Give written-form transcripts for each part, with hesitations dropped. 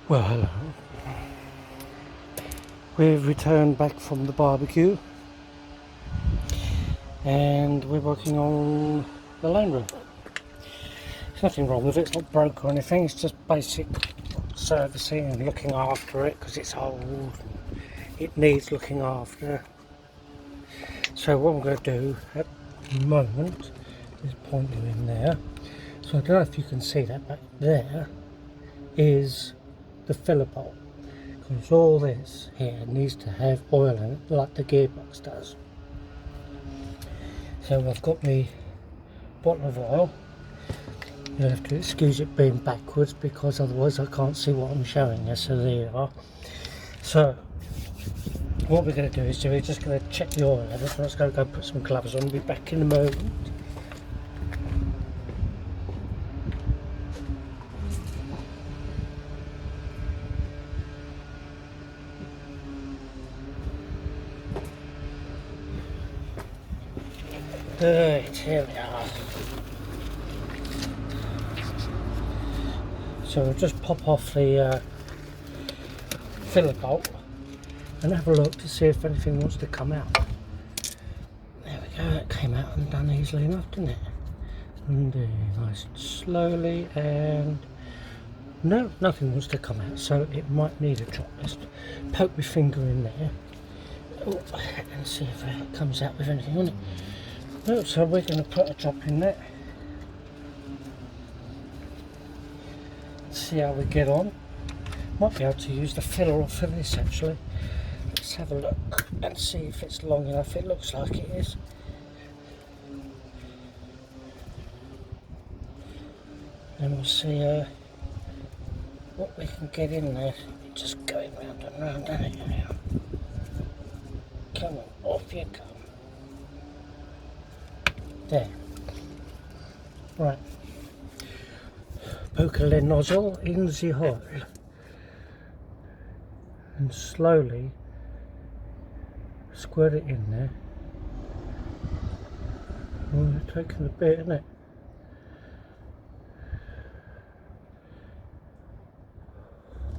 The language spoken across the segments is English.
Well, hello. We've returned back from the barbecue and we're working on the Land Rover. There's nothing wrong with it, it's not broke or anything, it's just basic servicing and looking after it because it's old and it needs looking after. So what I'm going to do at the moment is point you in there. So I don't know if you can see that, but there is the filler bolt. Because all this here needs to have oil in it like the gearbox does. So I've got my bottle of oil. You'll have to excuse it being backwards because otherwise I can't see what I'm showing you. So there you are. So what we're going to do is we're just going to check the oil level. So let's go put some gloves on. We'll be back in a moment. Right, here we are. So we'll just pop off the filler bolt and have a look to see if anything wants to come out. There we go, that came out and done easily enough, didn't it? And nice and slowly, and no, nothing wants to come out, so it might need a drop. Let's poke my finger in there and see if it comes out with anything on it. No, so we're going to put a drop in there. See how we get on. Might be able to use the filler off of this actually. Let's have a look and see if it's long enough. It looks like it is. And we'll see what we can get in there. Just going round and round, isn't it? Now. Come on, off you come. There. Right. Poke the nozzle in the hole and slowly squirt it in there. Oh, it's taking a bit, isn't it?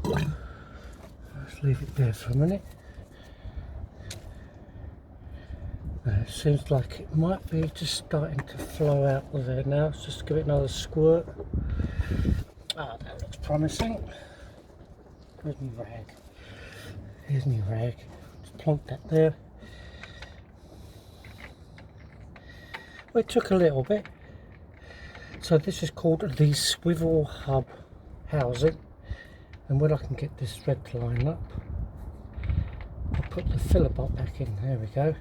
Let's leave it there for a minute. It seems like it might be just starting to flow out of there now. Let's just give it another squirt. Ah, that looks promising. Where's my rag? Here's my rag. Just plonk that there. Well, it took a little bit. So this is called the swivel hub housing. And when I can get this thread to line up, I'll put the filler bolt back in. There we go.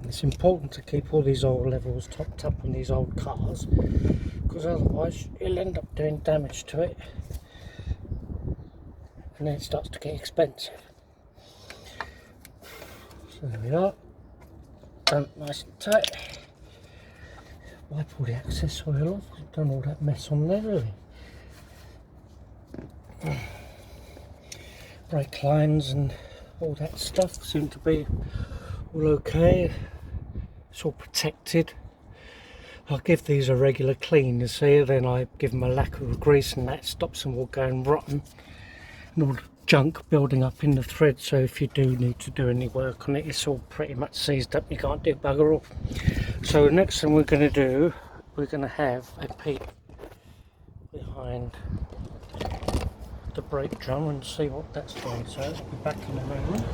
It's important to keep all these oil levels topped up on these old cars, because otherwise you'll end up doing damage to it and then it starts to get expensive. So there we are, done nice and tight. Wipe all the excess oil off, I've done all that mess on there really. Brake lines and all that stuff seem to be all okay. It's all protected. I'll give these a regular clean, you see, then I give them a lacquer of grease and that stops them all going rotten and all the junk building up in the thread. So if you do need to do any work on it, it's all pretty much seized up, you can't do bugger all. So the next thing we're going to do, we're going to have a peek behind the brake drum and see what that's doing. So I'll be back in a moment.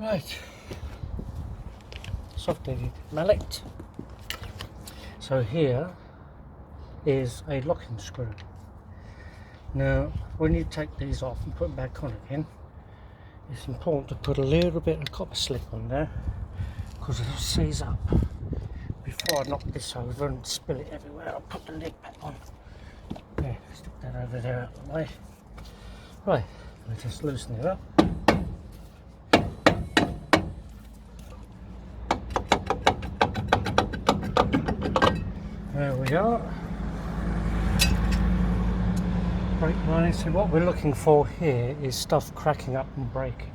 Right, soft-headed mallet. So here is a locking screw. Now when you take these off and put them back on again, it's important to put a little bit of copper slip on there because it'll seize up. Before I knock this over and spill it everywhere, I'll put the lid back on. Okay, stick that over there out of the way. Right, let's just loosen it up. There we are. Brake line. So what we're looking for here is stuff cracking up and breaking.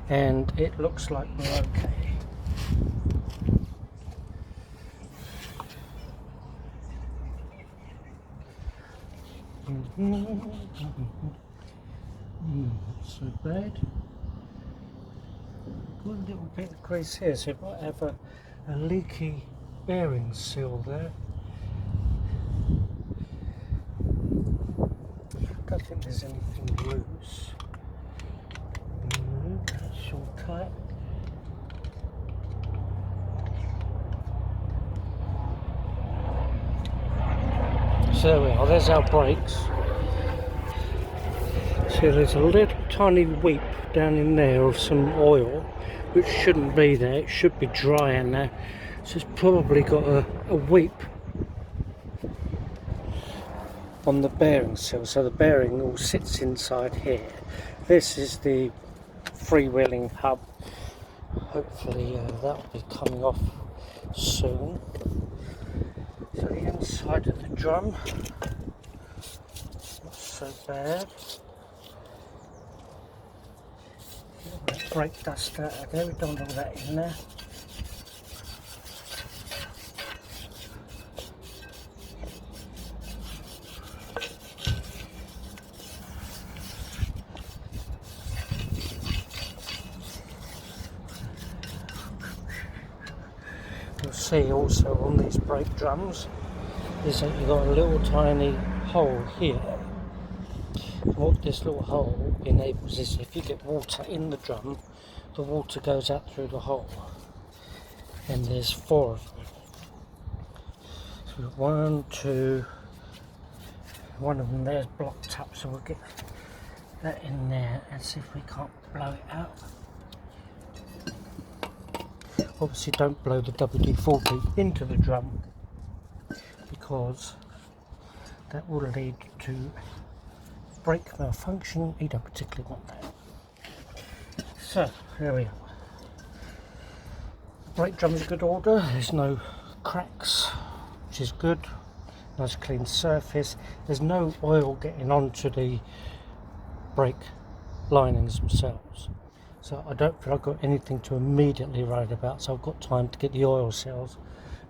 And it looks like we're okay. Not so bad. Got a little bit of grease here, so it might have a leaky bearing seal there. I don't think there's anything loose. That's all tight. So there we are, there's our brakes. So there's a little tiny weep down in there of some oil, which shouldn't be there, it should be dry in there. So it's probably got a weep on the bearing seal, so the bearing all sits inside here. This is the freewheeling hub. Hopefully that'll be coming off soon. So the inside of the drum, not so bad. Brake dust out of there, we don't want all that in there. You'll see also on these brake drums is that you've got a little tiny hole here. What this little hole enables is if you get water in the drum, the water goes out through the hole. And there's 4 of them. So we've got 1, 2, one of them there's blocked up, so we'll get that in there and see if we can't blow it out. Obviously don't blow the WD-40 into the drum because that will lead to brake malfunction. You don't particularly want that. So there we are. The brake drum is in good order, there's no cracks, which is good. Nice clean surface. There's no oil getting onto the brake linings themselves. So I don't feel I've got anything to immediately worry about, so I've got time to get the oil cells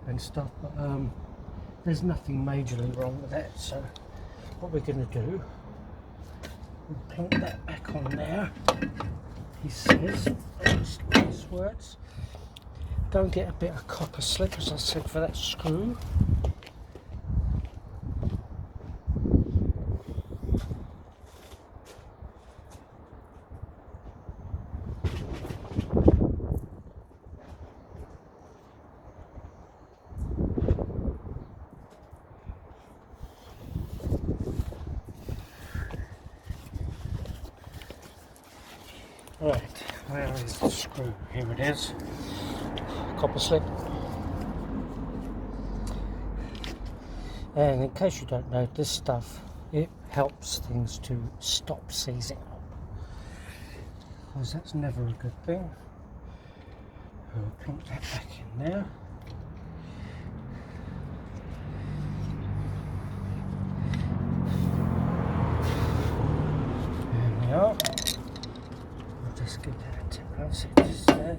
and stuff, but there's nothing majorly wrong with that. So what we're going to do, we'll plonk that back on there. He says, these words, go and get a bit of copper slip, as I said, for that screw. Right, where is the screw? Here it is. Copper slip. And in case you don't know, this stuff, it helps things to stop seizing up, because that's never a good thing. We'll plonk that back in there. There we are. Just give that a tip, that's it, just there.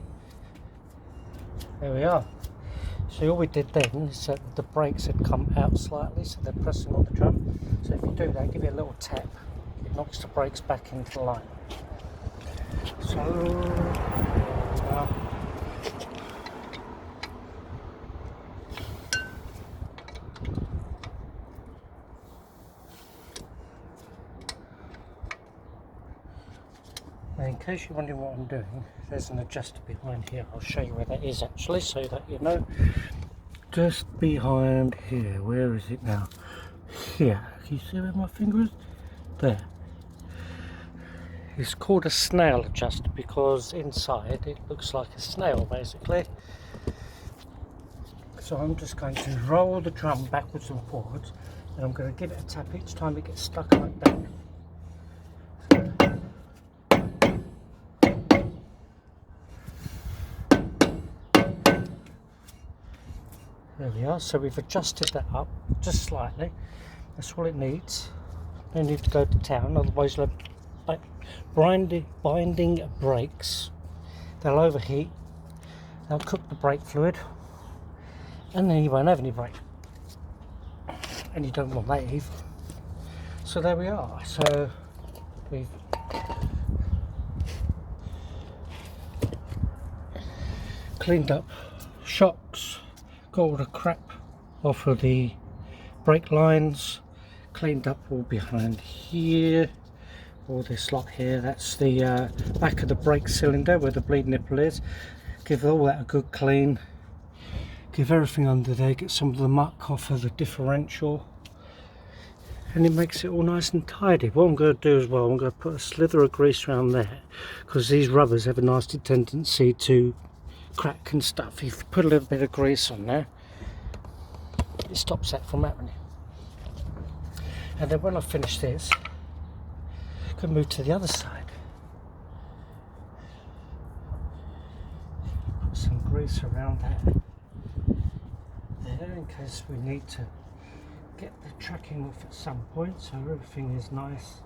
There we are. So all we did then is that the brakes had come out slightly, so they're pressing on the drum. So if you do that, give it a little tap, it knocks the brakes back into line. So in case you're wondering what I'm doing, there's an adjuster behind here. I'll show you where that is actually, so that you know. Just behind here. Where is it now? Here. Can you see where my finger is? There. It's called a snail adjuster because inside it looks like a snail basically. So I'm just going to roll the drum backwards and forwards, and I'm going to give it a tap each time it gets stuck like that. There we are, so we've adjusted that up just slightly. That's all it needs. No need to go to town, otherwise you'll have binding brakes. They'll overheat, they'll cook the brake fluid, and then you won't have any brake. And you don't want that either. So there we are. So we've cleaned up shocks, got all the crap off of the brake lines, cleaned up all behind here, all this lot here. That's the back of the brake cylinder where the bleed nipple is. Give all that a good clean, give everything under there, get some of the muck off of the differential, and it makes it all nice and tidy. What I'm going to do as well, I'm going to put a slither of grease around there, because these rubbers have a nasty tendency to crack and stuff. If you put a little bit of grease on there, it stops that from happening. And then when I finish this, I can move to the other side. Put some grease around that there in case we need to get the tracking off at some point, so everything is nice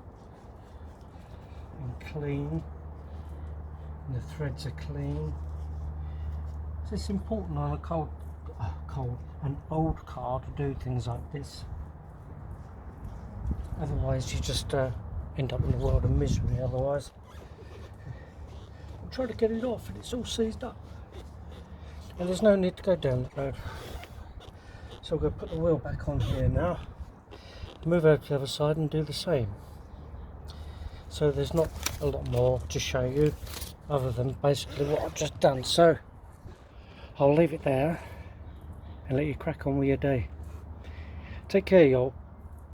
and clean and the threads are clean. So it's important on an old car to do things like this. Otherwise you just end up in a world of misery otherwise. I'm trying to get it off and it's all seized up. And there's no need to go down the road. So we're going to put the wheel back on here now, move over to the other side and do the same. So there's not a lot more to show you other than basically what I've just done. So I'll leave it there and let you crack on with your day. Take care, y'all.